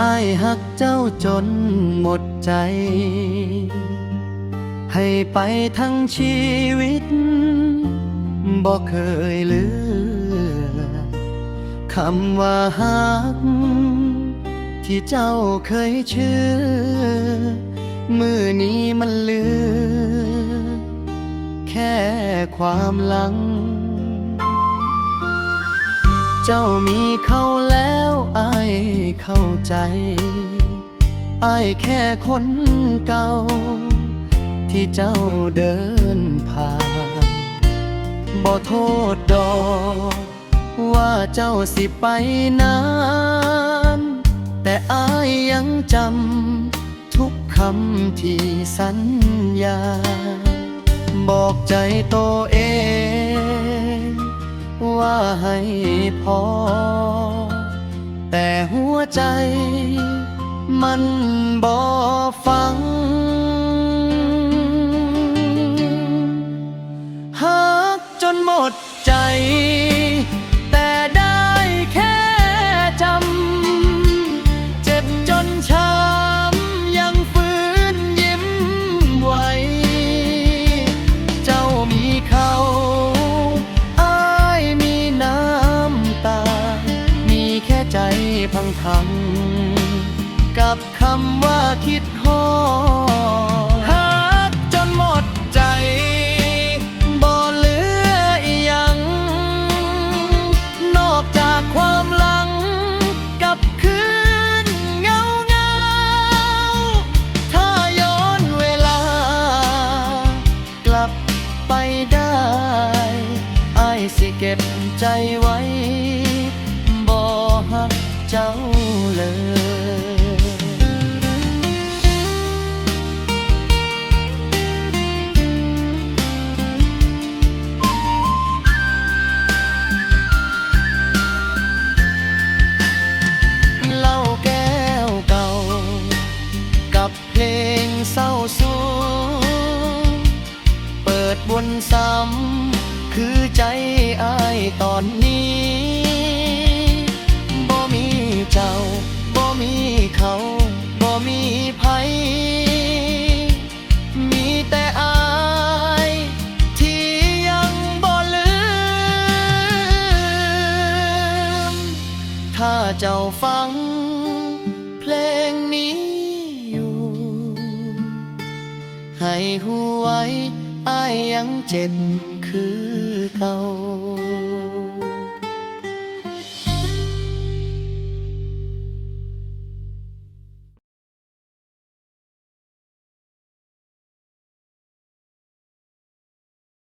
อ้ายหักเจ้าจนหมดใจ ให้ไปทั้งชีวิตบ่เคยลือคำว่าหักที่เจ้าเคยเชื่อมื้อนี้มันเหลือแค่ความหลัง เจ้ามีเขาแล้วอ้ายเข้าใจอ้ายแค่คนเก่าที่เจ้าเดินผ่านบ่โทษดอกว่าเจ้าสิไปนานแต่อ้ายยังจำทุกคำที่สัญญาบอกใจตัวเองว่าให้พอแต่หัวใจมันบ่ฟังหักจนหมดใจแต่ได้แค่จำเจ็บจนช้ำยังฟื้นยิ้มไหวเจ้ามีเขาอ้ายมีน้ำตามีแค่ใจพังๆกับคำว่าคิดฮอดหักจนหมดใจบ่เหลืออีหยังนอกจากความหลังกับคืนเงาถ้าย้อนเวลากลับไปได้อ้ายสิเก็บใจไว้บ่หักเจ้าเลยเหล้าแก้วเก่ากับเพลงเศร้าสูงเปิดวนซ้ำคือใจอ้ายตอนนี้บ่มีเจ้าบ่มีเขาบ่มีไผมีแต่อ้ายที่ยังบ่ลืมถ้าเจ้าฟังเพลงนี้อยู่ให้หูไว้อ้ายยังเจ็บคือเก่า